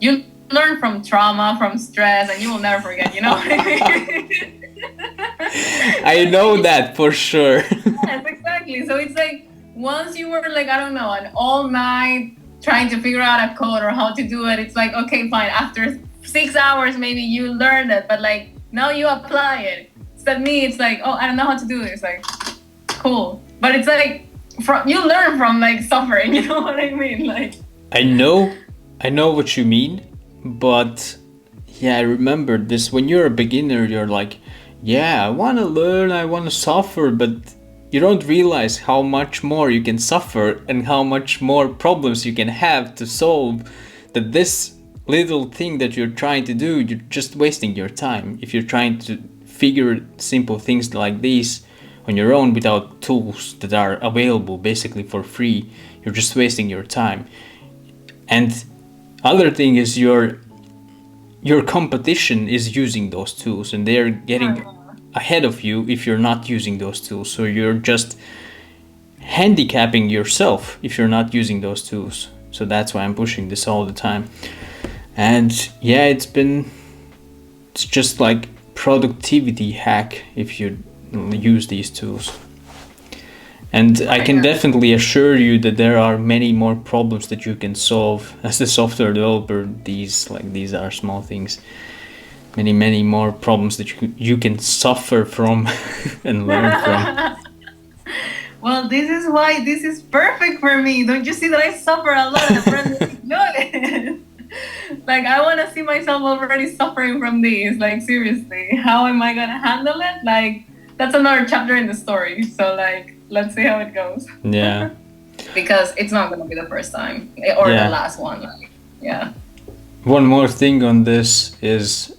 you learn from trauma, from stress, and you will never forget, you know what I mean? I know that for sure. Yes, exactly. So it's like once you were like, I don't know, an all night trying to figure out a code or how to do it, it's like, okay, fine. After 6 hours, maybe you learned it, but like now you apply it. Instead me, it's like, oh, I don't know how to do it. It's like, cool. But it's like, you learn from like suffering, you know what I mean? Like, I know what you mean, but yeah, I remember this. When you're a beginner, you're like, yeah, I want to learn, I want to suffer, but you don't realize how much more you can suffer and how much more problems you can have to solve. That this little thing that you're trying to do, you're just wasting your time. If you're trying to figure simple things like these on your own without tools that are available basically for free, you're just wasting your time. And other thing is your competition is using those tools and they're getting ahead of you if you're not using those tools. So you're just handicapping yourself if you're not using those tools. So that's why I'm pushing this all the time. And yeah, it's just like productivity hack if you use these tools. And I can definitely assure you that there are many more problems that you can solve as a software developer. These are small things. Many more problems that you can suffer from and learn from. well, this is why this is perfect for me. Don't you see that I suffer a lot and friends enjoy it? Like, I want to see myself already suffering from these. Like, seriously, how am I gonna handle it? Like, that's another chapter in the story. So, like, let's see how it goes. Yeah. Because it's not gonna be the first time or the last one. Like, yeah. One more thing on this is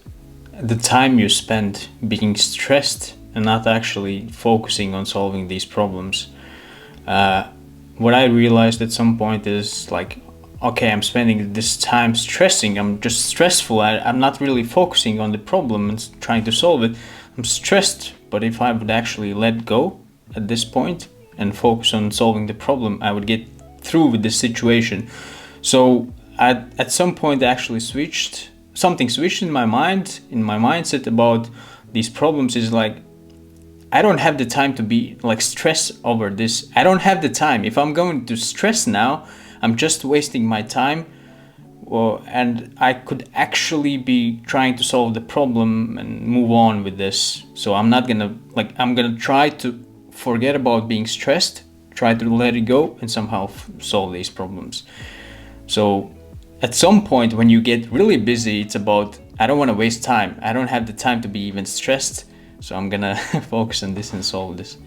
the time you spend being stressed and not actually focusing on solving these problems. What I realized at some point is like, okay, I'm spending this time stressing. I'm just stressful. I'm not really focusing on the problem and trying to solve it. I'm stressed, but if I would actually let go at this point and focus on solving the problem, I would get through with the situation. So at some point I actually something switched in my mind, in my mindset about these problems is like, I don't have the time to be like stressed over this. I don't have the time. If I'm going to stress now, I'm just wasting my time. And I could actually be trying to solve the problem and move on with this. So I'm gonna try to forget about being stressed, try to let it go and somehow solve these problems. So at some point when you get really busy, it's about, I don't want to waste time. I don't have the time to be even stressed. So I'm gonna focus on this and solve this.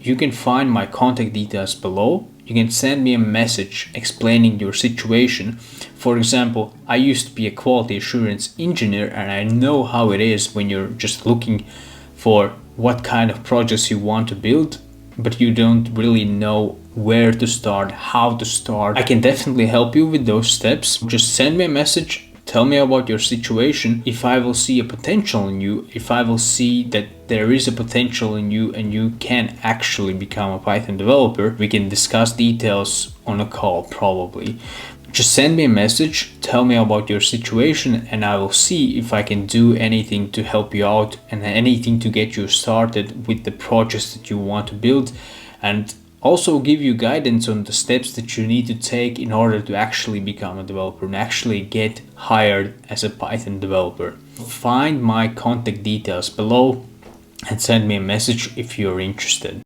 You can find my contact details below. You can send me a message explaining your situation. For example, I used to be a quality assurance engineer and I know how it is when you're just looking for what kind of projects you want to build, but you don't really know where to start, how to start. I can definitely help you with those steps. Just send me a message. Tell me about your situation. If I will see a potential in you, if I will see that there is a potential in you and you can actually become a Python developer, we can discuss details on a call probably. Just send me a message, tell me about your situation, and I will see if I can do anything to help you out and anything to get you started with the projects that you want to build, and also give you guidance on the steps that you need to take in order to actually become a developer and actually get hired as a Python developer. Find my contact details below and send me a message if you're interested.